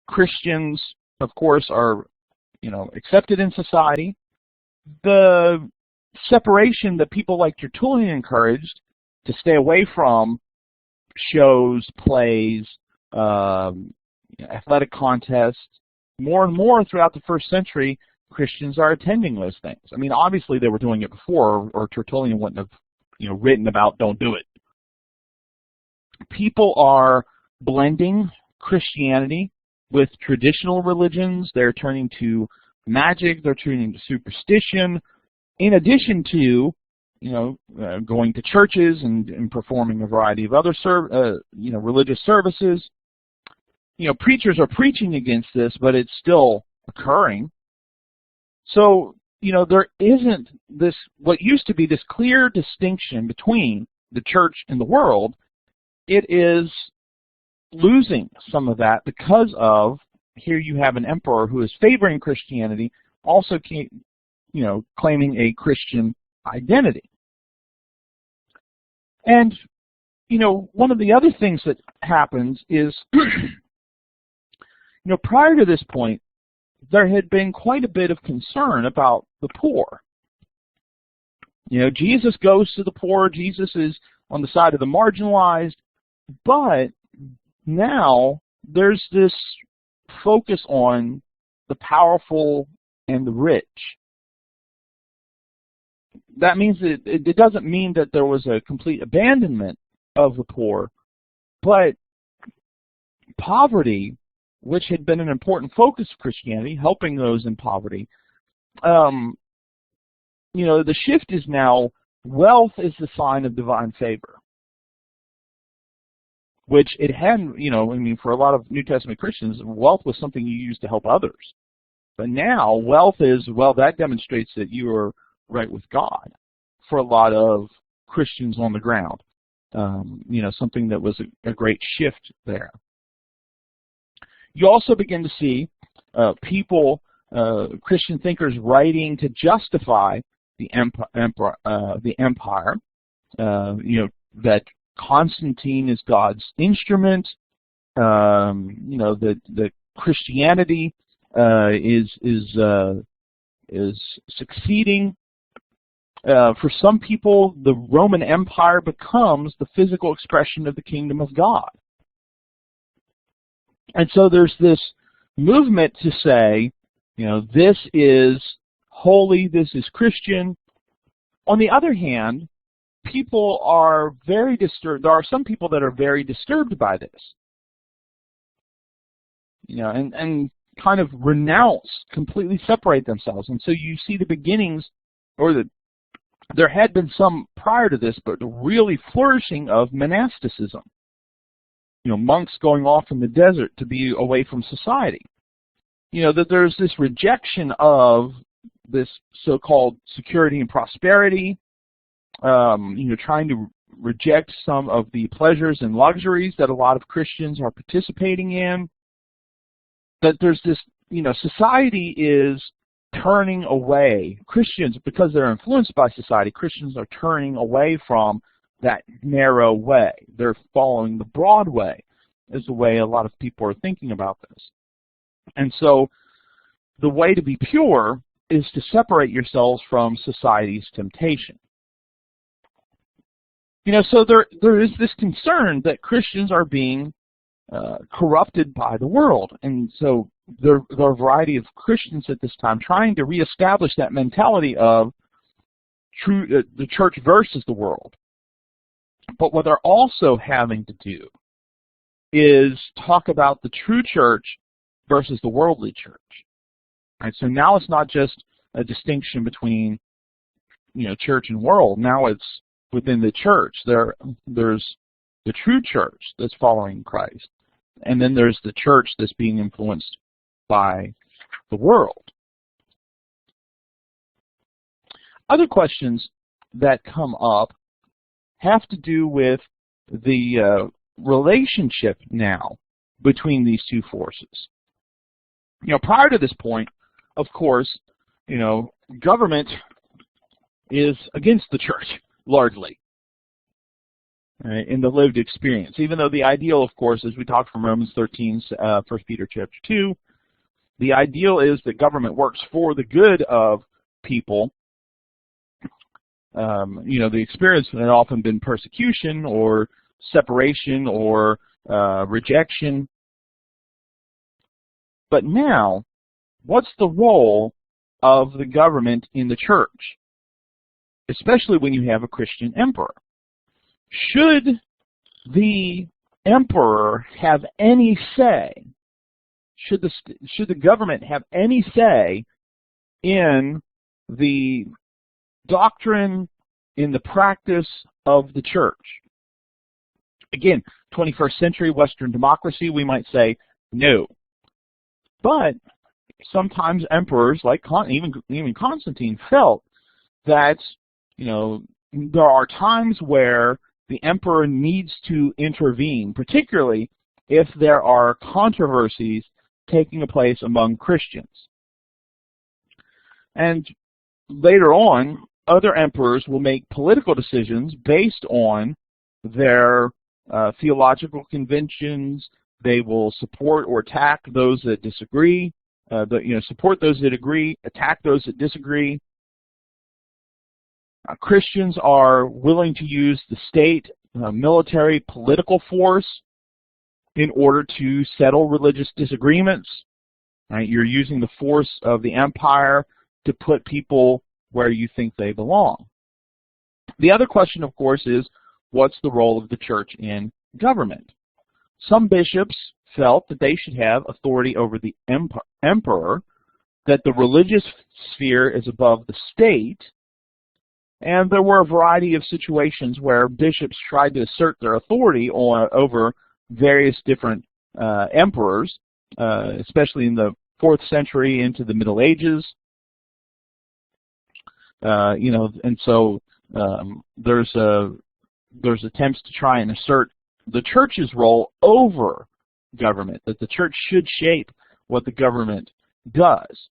Christians, of course, are, accepted in society. The separation that people like Tertullian encouraged to stay away from shows, plays, athletic contests, more and more throughout the first century, Christians are attending those things. I mean, obviously they were doing it before, or Tertullian wouldn't have, written about don't do it. People are blending Christianity with traditional religions. They're turning to magic. They're turning to superstition, in addition to, going to churches and performing a variety of other, religious services. Preachers are preaching against this, but it's still occurring. So, there isn't this, what used to be this clear distinction between the church and the world. It is losing some of that because of, here you have an emperor who is favoring Christianity, also, claiming a Christian identity. And, one of the other things that happens is, prior to this point, there had been quite a bit of concern about the poor. Jesus goes to the poor, Jesus is on the side of the marginalized, but now there's this focus on the powerful and the rich. That means that it doesn't mean that there was a complete abandonment of the poor, but poverty, which had been an important focus of Christianity, helping those in poverty, the shift is now wealth is the sign of divine favor, which it hadn't, for a lot of New Testament Christians, wealth was something you used to help others. But now wealth is, well, that demonstrates that you are right with God for a lot of Christians on the ground. Something that was a great shift there. You also begin to see people, Christian thinkers, writing to justify the empire. That Constantine is God's instrument. That Christianity is succeeding. For some people, the Roman Empire becomes the physical expression of the kingdom of God. And so there's this movement to say, this is holy, this is Christian. On the other hand, people are very disturbed. There are some people that are very disturbed by this. And kind of renounce, completely separate themselves. And so you see the beginnings, or there had been some prior to this, but the really flourishing of monasticism. Monks going off in the desert to be away from society. That there's this rejection of this so-called security and prosperity, trying to reject some of the pleasures and luxuries that a lot of Christians are participating in. That there's this, society is turning away. Christians, because they're influenced by society, Christians are turning away from that narrow way. They're following the broad way, is the way a lot of people are thinking about this. And so the way to be pure is to separate yourselves from society's temptation. So there is this concern that Christians are being corrupted by the world. And so there are a variety of Christians at this time trying to reestablish that mentality of the church versus the world. But what they're also having to do is talk about the true church versus the worldly church. Right? So now it's not just a distinction between, church and world. Now it's within the church. There's the true church that's following Christ. And then there's the church that's being influenced by the world. Other questions that come up have to do with the relationship now between these two forces. Prior to this point, of course, government is against the church, largely. in the lived experience. Even though the ideal, of course, as we talked from Romans 13, 1 Peter chapter 2, the ideal is that government works for the good of people. The experience has often been persecution or separation or rejection. But now, what's the role of the government in the church, especially when you have a Christian emperor? Should the emperor have any say? Should the government have any say in the doctrine, in the practice of the church? Again, 21st century Western democracy, we might say no. But sometimes emperors, like even Constantine, felt that there are times where the emperor needs to intervene, particularly if there are controversies taking place among Christians. And later on, other emperors will make political decisions based on their theological convictions. They will support or attack those that disagree, support those that agree, attack those that disagree. Christians are willing to use the state, military, political force in order to settle religious disagreements. Right? You're using the force of the empire to put people where you think they belong. The other question, of course, is what's the role of the church in government? Some bishops felt that they should have authority over the emperor, that the religious sphere is above the state, and there were a variety of situations where bishops tried to assert their authority over various different emperors, especially in the 4th century into the Middle Ages. And so there's attempts to try and assert the church's role over government, that the church should shape what the government does,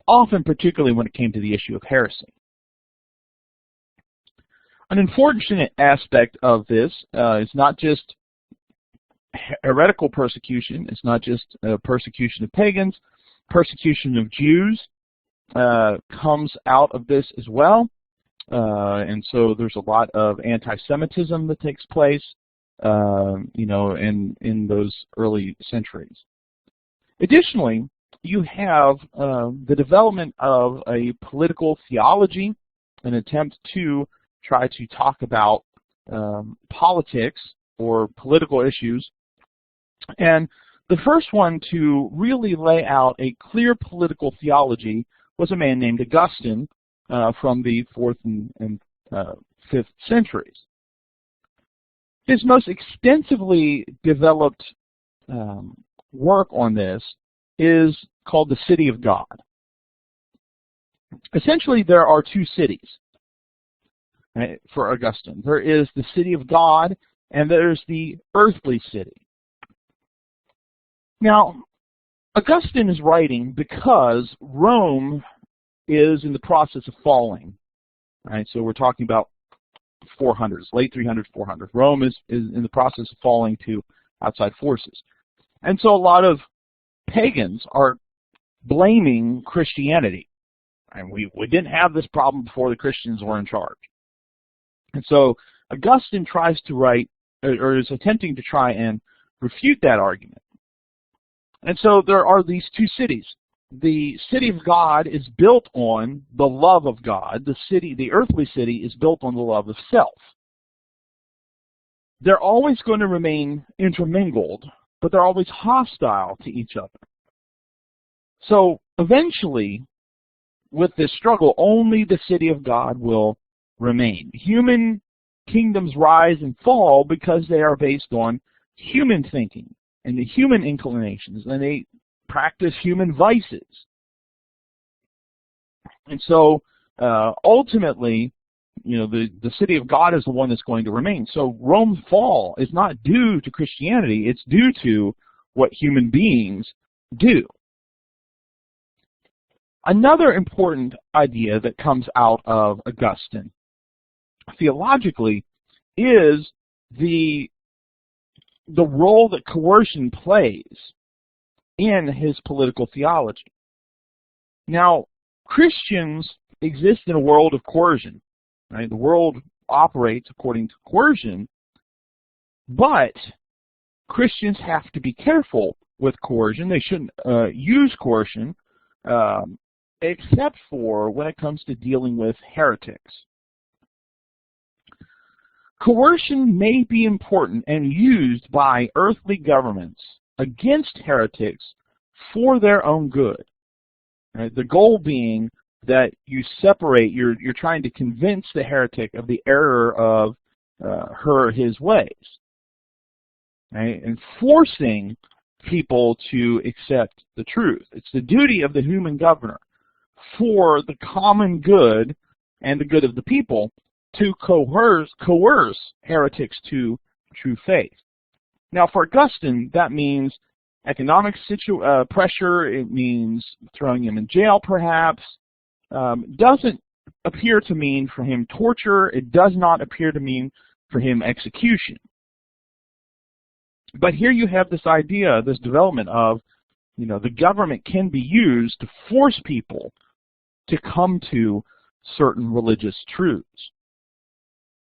often particularly when it came to the issue of heresy. An unfortunate aspect of this is not just heretical persecution, it's not just persecution of pagans, persecution of Jews comes out of this as well. And so there's a lot of anti-Semitism that takes place, in those early centuries. Additionally, you have the development of a political theology, an attempt to try to talk about politics or political issues. And the first one to really lay out a clear political theology was a man named Augustine from the 4th and 5th centuries. His most extensively developed work on this is called the City of God. Essentially, there are two cities, right, for Augustine. There is the city of God, and there's the earthly city. Now, Augustine is writing because Rome is in the process of falling. Right? So we're talking about 400s, late 300s, 400s. Rome is in the process of falling to outside forces. And so a lot of pagans are blaming Christianity. And we didn't have this problem before the Christians were in charge. And so Augustine tries to write, or is attempting to try and refute that argument. And so there are these two cities. The city of God is built on the love of God. The earthly city, is built on the love of self. They're always going to remain intermingled, but they're always hostile to each other. So eventually, with this struggle, only the city of God will remain. Human kingdoms rise and fall because they are based on human thinking and the human inclinations, and they practice human vices. And so ultimately, the city of God is the one that's going to remain. So Rome's fall is not due to Christianity, it's due to what human beings do. Another important idea that comes out of Augustine, theologically, is the role that coercion plays in his political theology. Now, Christians exist in a world of coercion, right? The world operates according to coercion, but Christians have to be careful with coercion. They shouldn't use coercion except for when it comes to dealing with heretics. Coercion may be important and used by earthly governments against heretics for their own good. Right? The goal being that you separate, you're trying to convince the heretic of the error of his ways. Right? And forcing people to accept the truth. It's the duty of the human governor for the common good and the good of the people to coerce heretics to true faith. Now, for Augustine, that means economic pressure. It means throwing him in jail, perhaps. Doesn't appear to mean for him torture. It does not appear to mean for him execution. But here you have this idea, this development of, the government can be used to force people to come to certain religious truths.